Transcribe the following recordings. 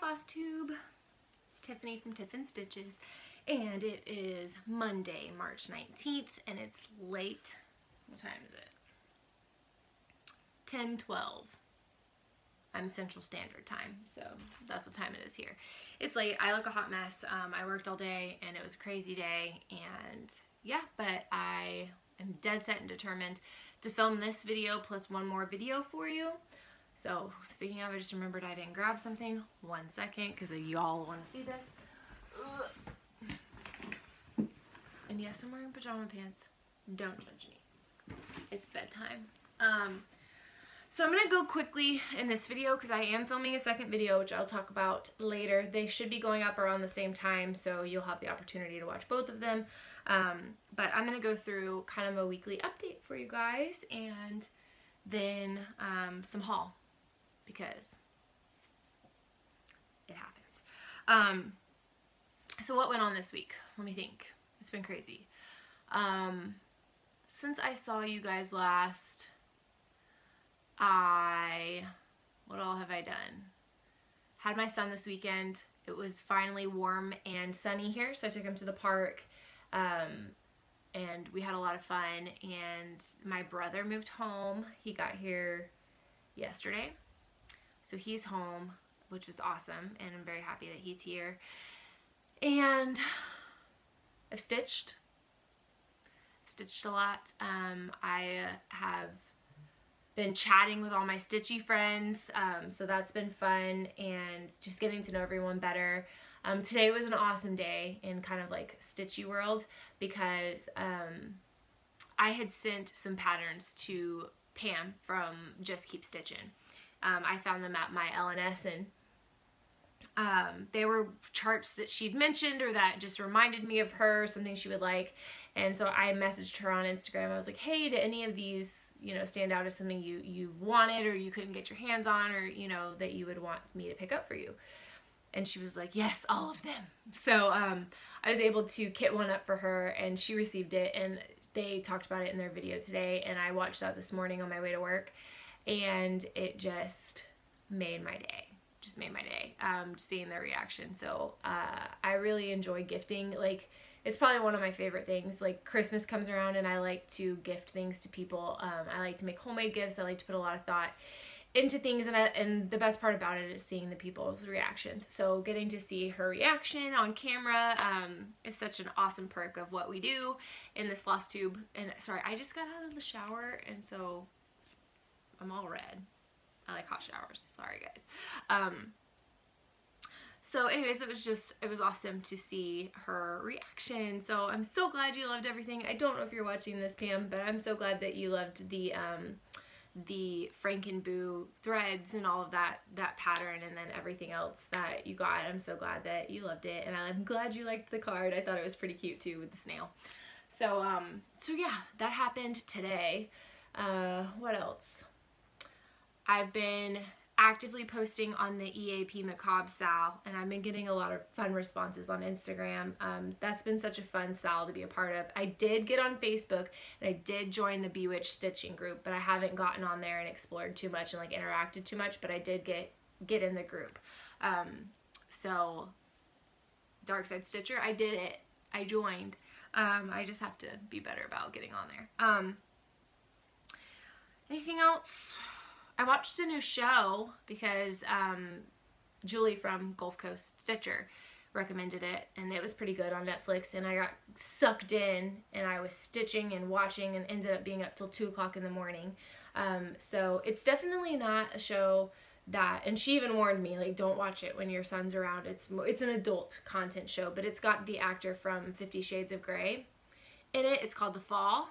Flosstube. It's Tiffany from Tiffin Stitches, and it is Monday, March 19th, and it's late. What time is it? 10:12. I'm Central Standard Time, so that's what time it is here. It's late. I look a hot mess. I worked all day, and it was a crazy day, and yeah, but I am dead set and determined to film this video plus one more video for you. So speaking of, I just remembered I didn't grab something. 1 second, because you all want to see this. Ugh. And yes, I'm wearing pajama pants. Don't judge me. It's bedtime. So I'm going to go quickly in this video because I am filming a second video, which I'll talk about later. They should be going up around the same time, so you'll have the opportunity to watch both of them. But I'm going to go through kind of a weekly update for you guys, and then some haul, because it happens. So what went on this week? Let me think. It's been crazy. Since I saw you guys last, what all have I done? Had my son this weekend. It was finally warm and sunny here, so I took him to the park, and we had a lot of fun. And my brother moved home. He got here yesterday, so he's home, which is awesome, and I'm very happy that he's here. And I've stitched a lot. I have been chatting with all my stitchy friends, so that's been fun, and just getting to know everyone better. Today was an awesome day in kind of like stitchy world, because I had sent some patterns to Pam from Just Keep Stitching. I found them at my LNS, and they were charts that she'd mentioned or that just reminded me of her, something she would like. And so I messaged her on Instagram. I was like, hey, do any of these, you know, stand out as something you wanted or you couldn't get your hands on, or, you know, that you would want me to pick up for you? And she was like, yes, all of them. So I was able to kit one up for her, and she received it, and they talked about it in their video today, and I watched that this morning on my way to work, and it just made my day. Just made my day, seeing their reaction. So I really enjoy gifting. Like, it's probably one of my favorite things. Like, Christmas comes around and I like to gift things to people. I like to make homemade gifts. I like to put a lot of thought into things, and the best part about it is seeing the people's reactions. So getting to see her reaction on camera is such an awesome perk of what we do in this Flosstube. And sorry, I just got out of the shower, and so I'm all red. I like hot showers. Sorry, guys. So anyways, it was awesome to see her reaction. So I'm so glad you loved everything. I don't know if you're watching this, Pam, but I'm so glad that you loved the Frankenboo threads and all of that pattern, and then everything else that you got. I'm so glad that you loved it, and I'm glad you liked the card. I thought it was pretty cute too with the snail. So so yeah, that happened today. What else? I've been actively posting on the EAP Macabre Sal, and I've been getting a lot of fun responses on Instagram. That's been such a fun Sal to be a part of. I did get on Facebook, and I did join the Bewitched Stitching group, but I haven't gotten on there and explored too much and like interacted too much, but I did get in the group. So Dark Side Stitcher, I did it. I joined. I just have to be better about getting on there. Anything else? I watched a new show because Julie from Gulf Coast Stitcher recommended it, and it was pretty good on Netflix, and I got sucked in, and I was stitching and watching and ended up being up till 2 o'clock in the morning. So it's definitely not a show that, and she even warned me, like, don't watch it when your son's around. It's an adult content show, but it's got the actor from 50 Shades of Grey in it. It's called The Fall,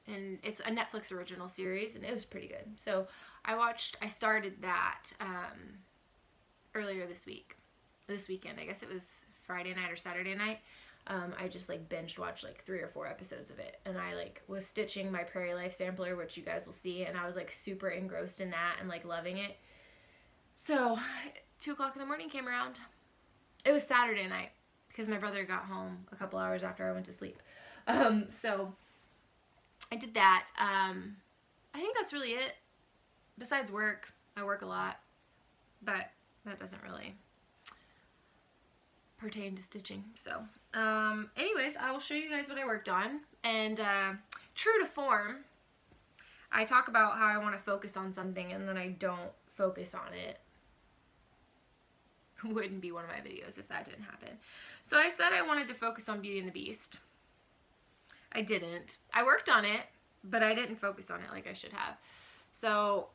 and it's a Netflix original series, and it was pretty good. So I started that earlier this weekend. I guess it was Friday night or Saturday night. I just like binged watched like 3 or 4 episodes of it, and I like was stitching my Prairie Life sampler, which you guys will see, and I was like super engrossed in that and like loving it. So 2 o'clock in the morning came around. It was Saturday night because my brother got home a couple hours after I went to sleep. So I did that. I think that's really it. Besides work, I work a lot, but that doesn't really pertain to stitching. So anyways, I will show you guys what I worked on, and true to form, I talk about how I want to focus on something and then I don't focus on it. Wouldn't be one of my videos if that didn't happen. So I said I wanted to focus on Beauty and the Beast. I didn't. I worked on it, but I didn't focus on it like I should have. So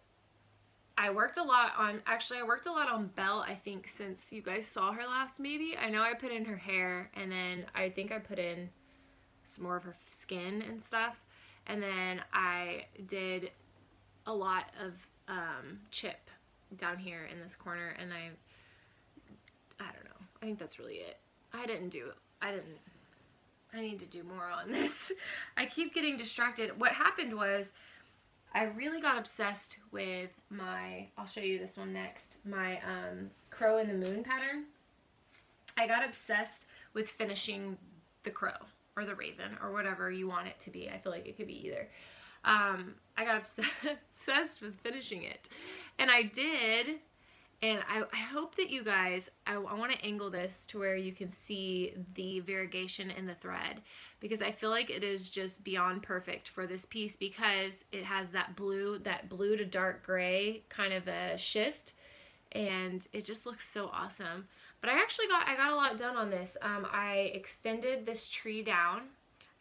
I worked a lot on, actually I worked a lot on Belle, I think, since you guys saw her last maybe. I know I put in her hair, and then I think I put in some more of her skin and stuff. And then I did a lot of chip down here in this corner, and I don't know. I think that's really it. I need to do more on this. I keep getting distracted. What happened was I really got obsessed with my, I'll show you this one next, my Crow in the Moon pattern. I got obsessed with finishing the crow or the raven or whatever you want it to be. I feel like it could be either. I got obsessed with finishing it. And I did. And I hope that you guys, I want to angle this to where you can see the variegation in the thread, because I feel like it is just beyond perfect for this piece, because it has that blue to dark gray kind of a shift, and it just looks so awesome. But I got a lot done on this. I extended this tree down.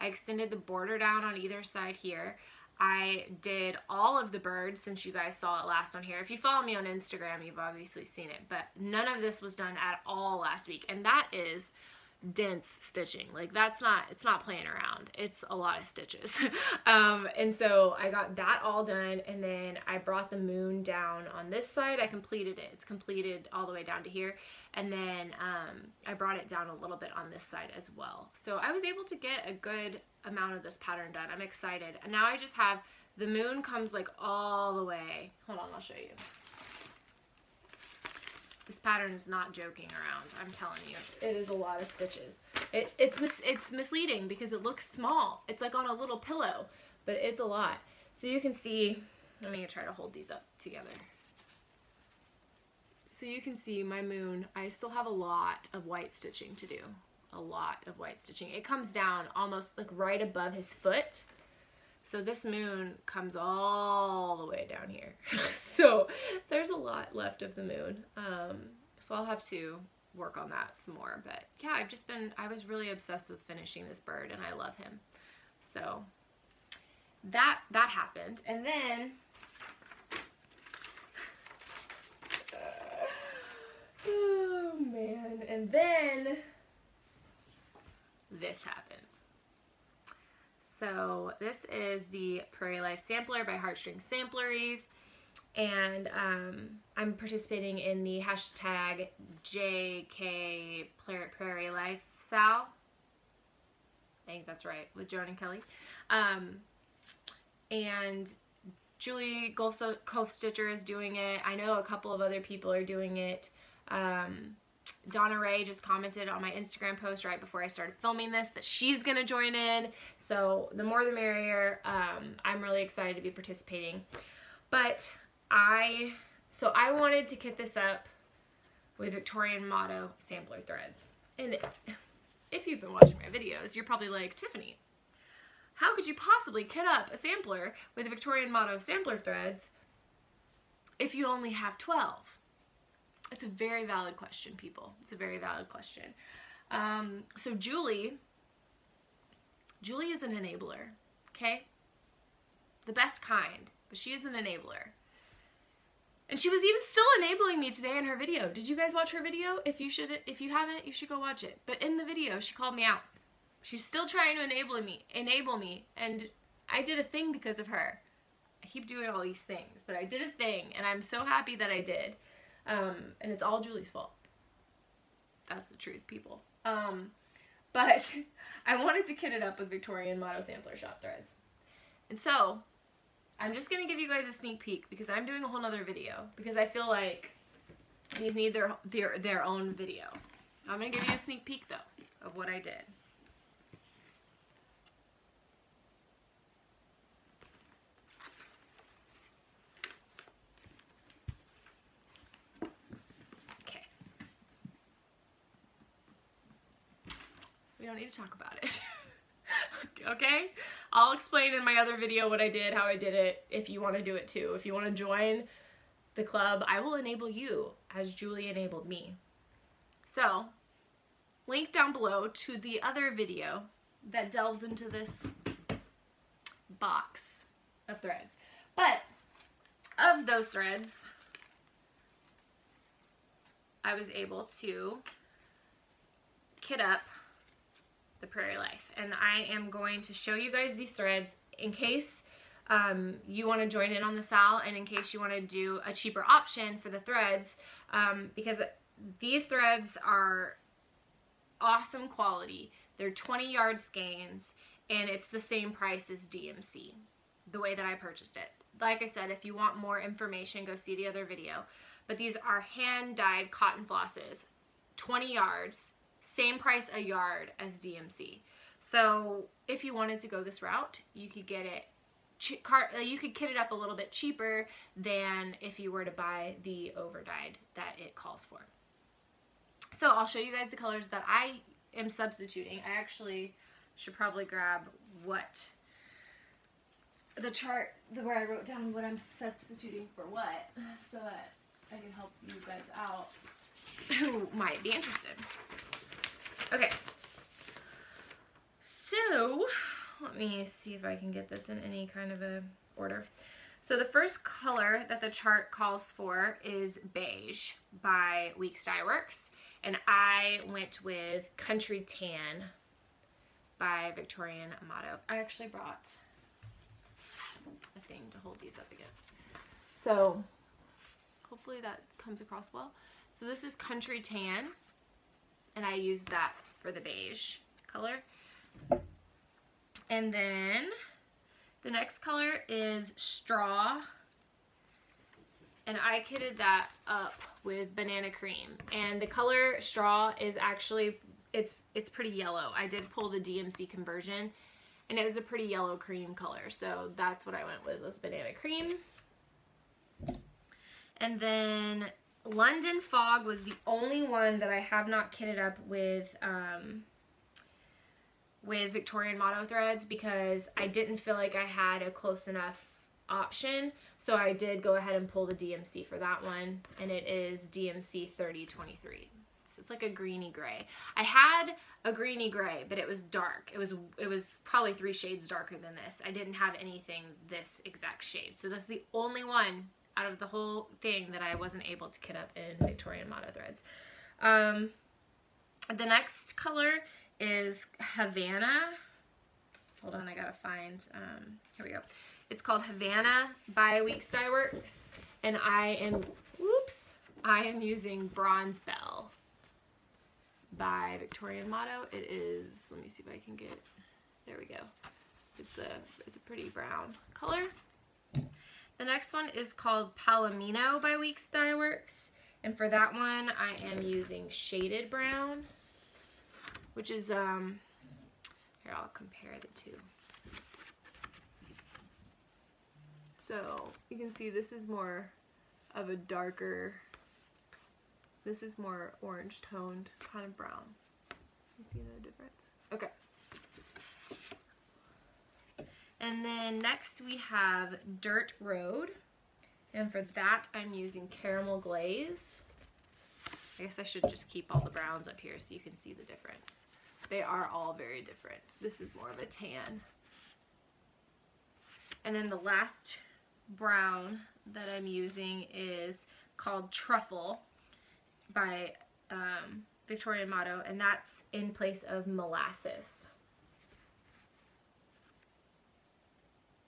I extended the border down on either side here. I did all of the birds, since you guys saw it last on here. If you follow me on Instagram, you've obviously seen it, but none of this was done at all last week, and that is dense stitching. Like, it's not playing around. It's a lot of stitches. And so I got that all done, and then I brought the moon down on this side. I completed it. It's completed all the way down to here, and then I brought it down a little bit on this side as well. So I was able to get a good amount of this pattern done. I'm excited. And now I just have, the moon comes like all the way. Hold on, I'll show you. This pattern is not joking around. I'm telling you, it is a lot of stitches. It's misleading because it looks small. It's like on a little pillow, but it's a lot. So you can see, I'm gonna try to hold these up together. So you can see my moon, I still have a lot of white stitching to do. A lot of white stitching. It comes down almost like right above his foot. So this moon comes all the way down here. So there's a lot left of the moon. So I'll have to work on that some more. But yeah, I was really obsessed with finishing this bird, and I love him. So that happened. And then oh man, and then this happened. So this is the Prairie Life Sampler by Heartstring Sampleries, and I'm participating in the hashtag JK Prairie Life Sal. I think that's right, with Joan and Kelly. And Julie Cove Stitcher is doing it. I know a couple of other people are doing it. Donna Ray just commented on my Instagram post right before I started filming this that she's gonna join in. So the more the merrier. I'm really excited to be participating. But I wanted to kit this up with Victorian Motto sampler threads. And if you've been watching my videos, you're probably like, Tiffany, how could you possibly kit up a sampler with Victorian Motto sampler threads if you only have 12? It's a very valid question, people. It's a very valid question. So Julie is an enabler, okay? The best kind, but she is an enabler. And she was even still enabling me today in her video. Did you guys watch her video? If you haven't, you should go watch it. But in the video, she called me out. She's still trying to enable me, and I did a thing because of her. I keep doing all these things, but I did a thing, and I'm so happy that I did. And it's all Julie's fault. That's the truth, people. But I wanted to kit it up with Victorian Motto Sampler shop threads. And so, I'm just going to give you guys a sneak peek, because I'm doing a whole nother video, because I feel like these need their own video. I'm going to give you a sneak peek, though, of what I did. We don't need to talk about it. Okay? I'll explain in my other video what I did, how I did it, if you want to do it too. If you want to join the club, I will enable you as Julie enabled me. So, link down below to the other video that delves into this box of threads. But of those threads, I was able to kit up the Prairie Life, and I am going to show you guys these threads in case you want to join in on the sale, and in case you want to do a cheaper option for the threads, because these threads are awesome quality. They're 20-yard skeins, and it's the same price as DMC, the way that I purchased it. Like I said, if you want more information, go see the other video. But these are hand-dyed cotton flosses, 20 yards, same price a yard as DMC. So if you wanted to go this route, you could get it, you could kit it up a little bit cheaper than if you were to buy the over-dyed that it calls for. So I'll show you guys the colors that I am substituting. I actually should probably grab what the chart where I wrote down what I'm substituting for what, so that I can help you guys out who might be interested. Okay, so let me see if I can get this in any kind of a order. So the first color that the chart calls for is beige by Weeks Dye Works, and I went with Country Tan by Victorian Amato. I actually brought a thing to hold these up against, so hopefully that comes across well. So this is Country Tan, and I used that for the beige color. And then the next color is Straw, and I kitted that up with Banana Cream. And the color Straw is actually, it's pretty yellow. I did pull the DMC conversion, and it was a pretty yellow cream color, so that's what I went with, was Banana Cream. And then London Fog was the only one that I have not kitted up with Victorian Motto threads, because I didn't feel like I had a close enough option. So I did go ahead and pull the DMC for that one, and it is DMC 3023. So it's like a greeny gray. I had a greeny gray, but it was dark. It was probably 3 shades darker than this. I didn't have anything this exact shade. So that's the only one out of the whole thing that I wasn't able to kit up in Victorian Motto threads. The next color is Havana. Hold on, I gotta find, here we go. It's called Havana by Weeks Dye Works, and I am using Bronze Bell by Victorian Motto. It is, let me see if I can get, there we go. It's a pretty brown color. The next one is called Palomino by Weeks Dye Works, and for that one I am using Shaded Brown, which is, here, I'll compare the two. So you can see this is more of a darker, this is more orange toned kind of brown. You see the difference? Okay. And then next we have Dirt Road, and for that I'm using Caramel Glaze. I guess I should just keep all the browns up here so you can see the difference. They are all very different. This is more of a tan. And then the last brown that I'm using is called Truffle by Victorian Motto, and that's in place of Molasses.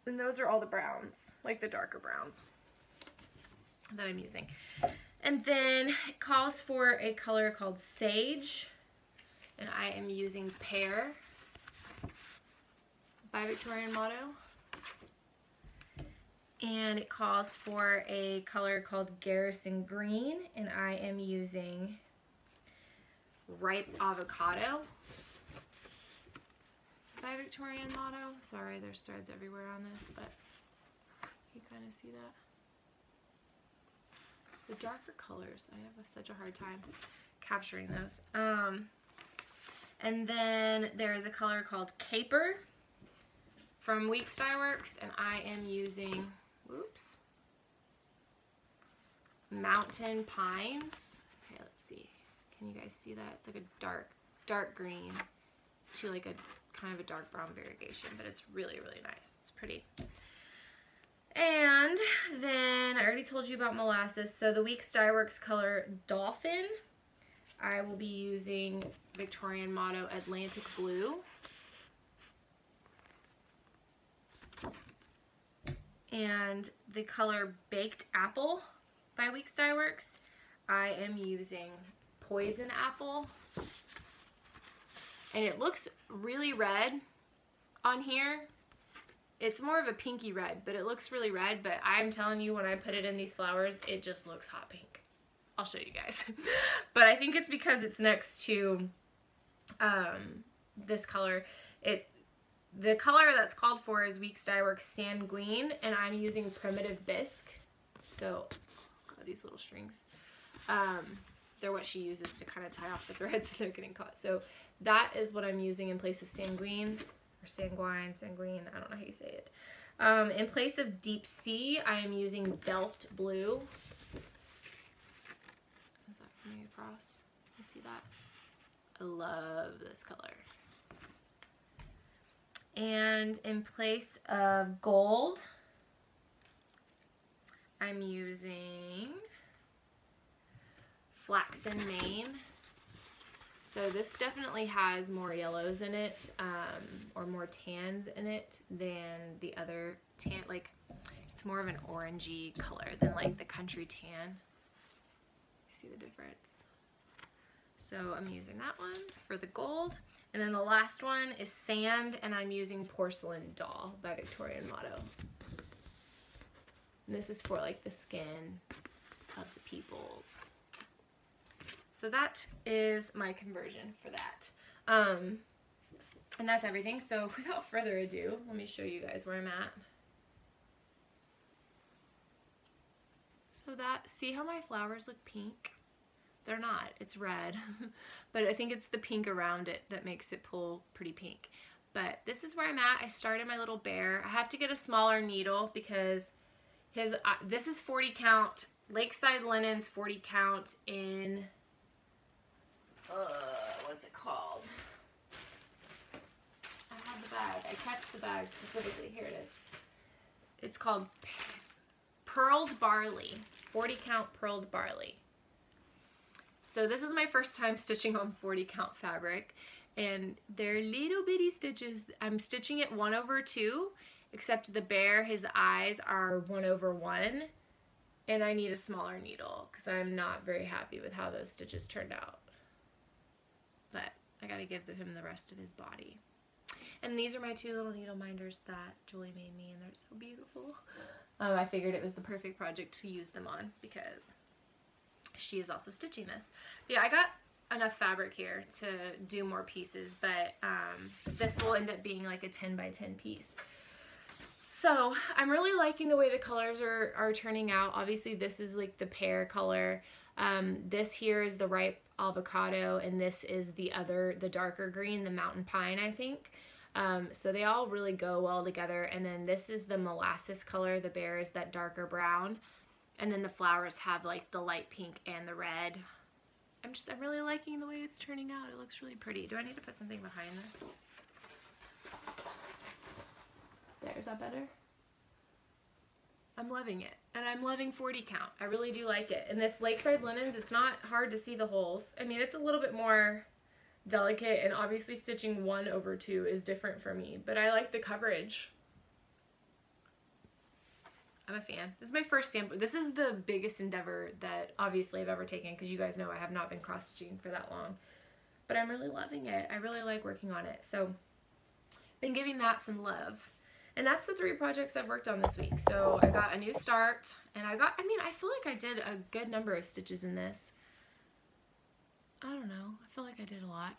And those are all the browns, like the darker browns that I'm using. And then it calls for a color called Sage, and I am using Pear by Victorian Motto. And it calls for a color called Garrison Green, and I am using Ripe Avocado by Victorian Motto. Sorry, there's threads everywhere on this, but you kind of see that. The darker colors, I have such a hard time capturing those. And then there is a color called Caper from Weeks Dye Works, and I am using, whoops, Mountain Pines. Okay, let's see. Can you guys see that? It's like a dark green to like a kind of a dark brown variegation, but it's really, really nice. It's pretty. And then I already told you about molasses. So the Weeks Dye Works color Dolphin, I will be using Victorian Motto Atlantic Blue. And the color Baked Apple by Weeks Dye Works, I am using Poison Apple. And it looks really red on here. It's more of a pinky red, but it looks really red. But I'm telling you, when I put it in these flowers, it just looks hot pink. I'll show you guys. But I think it's because it's next to this color. The color that's called for is Weeks Dye Works Sanguine, and I'm using Primitive Bisque. So, God, these little strings. They're what she uses to kind of tie off the threads if they're getting caught. So that is what I'm using in place of Sanguine, or Sanguine, I don't know how you say it. In place of Deep Sea, I am using Delft Blue. Is that coming across? You see that? I love this color. And in place of gold, I'm using Flaxen Mane. So this definitely has more yellows in it, or more tans in it than the other tan. Like, it's more of an orangey color than like the country tan. See the difference? So I'm using that one for the gold. And then the last one is Sand, and I'm using Porcelain Doll by Victorian Motto. And this is for like the skin of the peoples. So that is my conversion for that. And that's everything. So without further ado, let me show you guys where I'm at. So see how my flowers look pink? They're not, it's red. But I think it's the pink around it that makes it pull pretty pink. But this is where I'm at. I started my little bear. I have to get a smaller needle because this is 40 count, Lakeside Linens 40 count in, what's it called? I have the bag. I kept the bag specifically. Here it is. It's called Pearled Barley, 40 count Pearled Barley. So this is my first time stitching on 40 count fabric, and they're little bitty stitches. I'm stitching it 1/2, except the bear, his eyes are 1/1, and I need a smaller needle because I'm not very happy with how those stitches turned out. But I gotta give him the rest of his body. And these are my 2 little needle minders that Julie made me, and they're so beautiful. I figured it was the perfect project to use them on because she is also stitching this. But yeah, I got enough fabric here to do more pieces, but this will end up being like a 10 by 10 piece. So I'm really liking the way the colors are turning out. Obviously this is like the pear color. This here is the ripe avocado, and this is the darker green, the mountain pine, I think. So they all really go well together. And then this is the molasses color. The bear is that darker brown. And then the flowers have like the light pink and the red. I'm really liking the way it's turning out. It looks really pretty. Do I need to put something behind this? There, is that better? I'm loving it. And I'm loving 40 count. I really do like it. And this Lakeside Linens, it's not hard to see the holes. I mean, it's a little bit more delicate, and obviously stitching 1/2 is different for me, but I like the coverage. I'm a fan. This is my first sample. This is the biggest endeavor that obviously I've ever taken, because you guys know I have not been cross stitching for that long. But I'm really loving it. I really like working on it. So been giving that some love. And that's the 3 projects I've worked on this week. So I got a new start, and I feel like I did a good number of stitches in this. I don't know. I feel like I did a lot.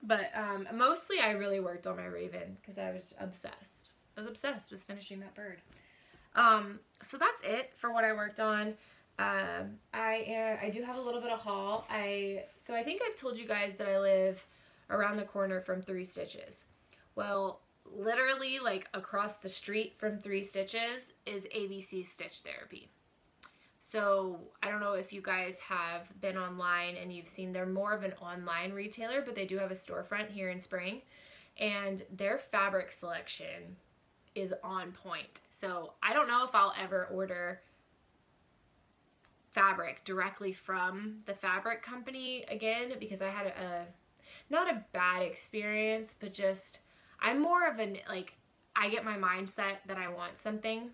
But mostly I really worked on my raven because I was obsessed. I was obsessed with finishing that bird. So that's it for what I worked on. I do have a little bit of haul. So I think I've told you guys that I live around the corner from 3 Stitches. Well, literally like across the street from 3 Stitches is ABC Stitch Therapy. So I don't know if you guys have been online and you've seen, they're more of an online retailer, but they do have a storefront here in Spring, and their fabric selection is on point. So I don't know if I'll ever order fabric directly from the fabric company again, because I had a not a bad experience, but just I'm more of an, like, I get my mindset that I want something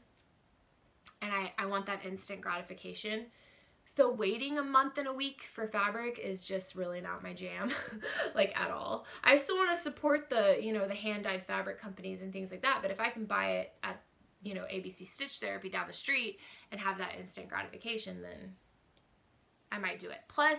and I want that instant gratification. So waiting a month and a week for fabric is just really not my jam, like, at all. I still want to support the, you know, the hand-dyed fabric companies and things like that, but if I can buy it at, you know, ABC Stitch Therapy down the street and have that instant gratification, then I might do it. Plus,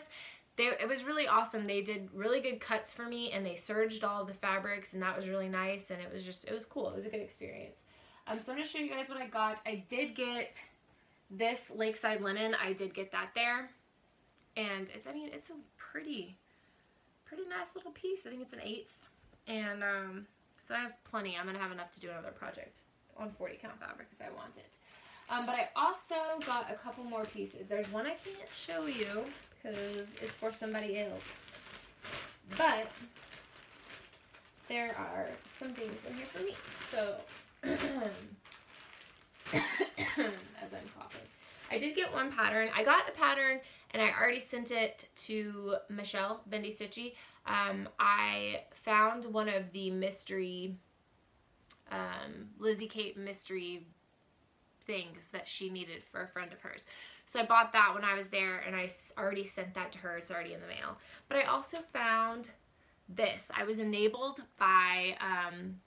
it was really awesome. They did really good cuts for me, and they serged all of the fabrics, and that was really nice, and it was cool. It was a good experience. So I'm going to show you guys what I got. I did get this Lakeside linen. I did get that there, and it's, I mean, it's a pretty nice little piece. I think it's an 1/8, and so I have plenty. I'm going to have enough to do another project on 40 count fabric if I want it. But I also got a couple more pieces. There's one I can't show you because it's for somebody else, but there are some things in here for me. So as I'm coughing, I did get one pattern. I got a pattern and I already sent it to Michelle, Bendy Stitchy. I found one of the mystery, Lizzie Kate mystery things that she needed for a friend of hers. So I bought that when I was there, and I already sent that to her. It's already in the mail. But I also found this. I was enabled by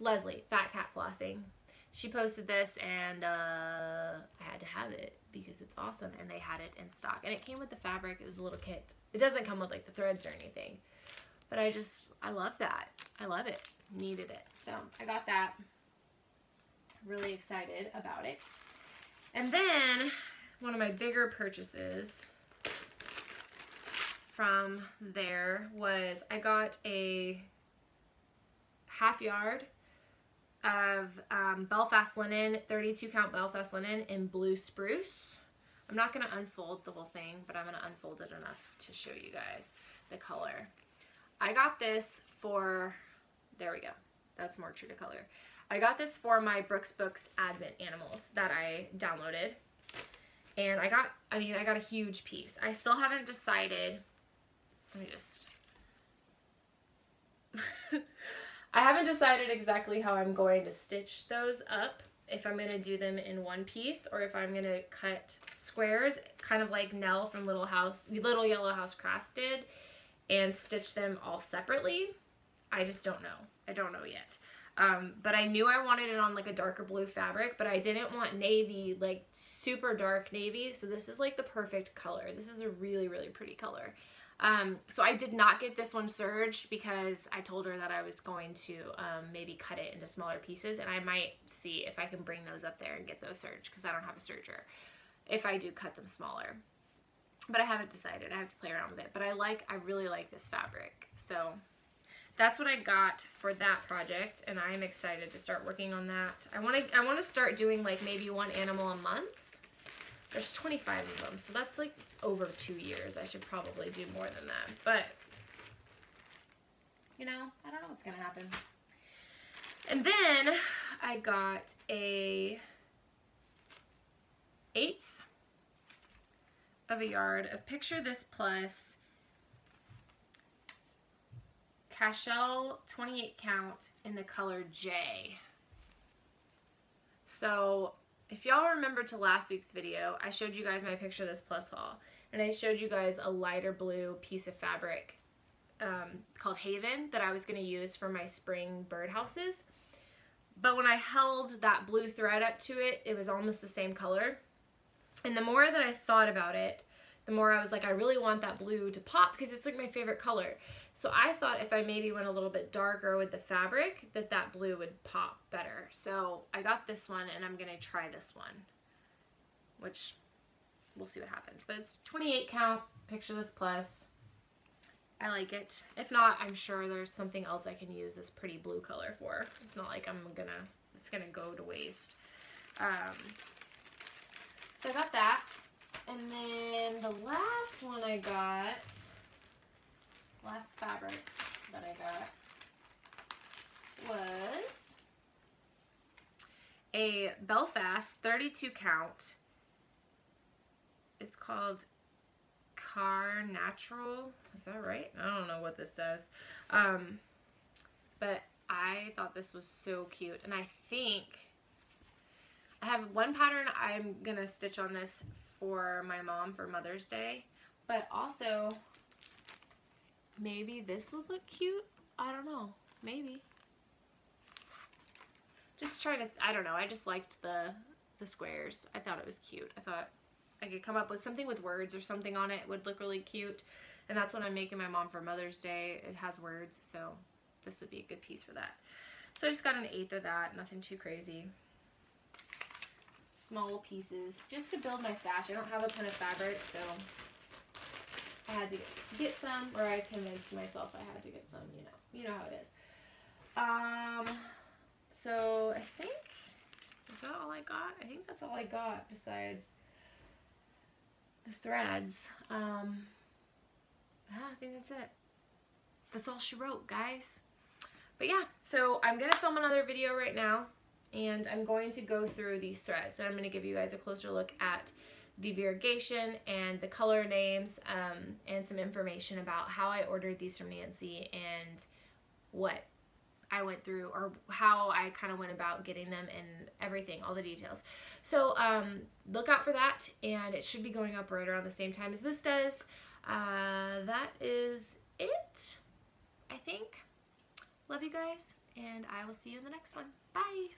Leslie, Fat Cat Flossing. She posted this, and I had to have it because it's awesome, and they had it in stock. And it came with the fabric. It was a little kit. It doesn't come with like the threads or anything. But I love that. I love it. Needed it. So I got that. Really excited about it. And then one of my bigger purchases from there was I got a half yard of Belfast linen, 32 count Belfast linen in blue spruce. I'm not going to unfold the whole thing, but I'm going to unfold it enough to show you guys the color. I got this for, there we go, that's more true to color. I got this for my Brooks Books Advent animals that I downloaded. And I got a huge piece. I still haven't decided, let me just, I haven't decided exactly how I'm going to stitch those up. If I'm going to do them in one piece or if I'm going to cut squares, kind of like Nell from Little Yellow House Crafts did, and stitch them all separately. I just don't know. I don't know yet. But I knew I wanted it on like a darker blue fabric, but I didn't want navy, like super dark navy. So this is like the perfect color. This is a really, really pretty color. So I did not get this one serged because I told her that I was going to maybe cut it into smaller pieces, and I might see if I can bring those up there and get those serged because I don't have a serger if I do cut them smaller. But I haven't decided. I have to play around with it. But I really like this fabric. So that's what I got for that project, and I'm excited to start working on that. I want to start doing like maybe one animal a month. There's 25 of them, so that's like over 2 years. I should probably do more than that, but you know, I don't know what's gonna happen. And then I got a 1/8 of a yard of Picture This Plus Cashel 28 count in the color J. So if y'all remember to last week's video, I showed you guys my Picture This Plus haul, and I showed you guys a lighter blue piece of fabric called Haven that I was going to use for my spring birdhouses. But when I held that blue thread up to it, it was almost the same color. And the more that I thought about it, the more I was like, I really want that blue to pop because it's like my favorite color. So I thought if I maybe went a little bit darker with the fabric, that blue would pop better. So I got this one, and I'm going to try this one, which we'll see what happens. But it's 28 count, Picture This Plus. I like it. If not, I'm sure there's something else I can use this pretty blue color for. It's not like it's gonna go to waste. So I got that. And then the last one I got, last fabric that I got was a Belfast 32 count. It's called Car Natural. Is that right? I don't know what this says. But I thought this was so cute. And I think I have one pattern I'm gonna stitch on this for my mom for Mother's Day. But also, maybe this would look cute. I don't know. Maybe. Just trying to, I don't know. I just liked the squares. I thought it was cute. I thought I could come up with something with words or something on it. It would look really cute. And that's what I'm making my mom for Mother's Day. It has words, so this would be a good piece for that. So I just got an 1/8 of that. Nothing too crazy. Small pieces. Just to build my stash. I don't have a ton of fabric, so I had to get some, or I convinced myself I had to get some, you know. You know how it is. So I think, is that all I got? I think that's all I got besides the threads. Yeah, I think that's it. That's all she wrote, guys. But yeah, so I'm going to film another video right now, and I'm going to go through these threads, and I'm going to give you guys a closer look at the variegation and the color names, and some information about how I ordered these from Nancy and what I went through, or how I kind of went about getting them and everything, all the details. So look out for that, and it should be going up right around the same time as this does. That is it, I think. Love you guys, and I will see you in the next one. Bye!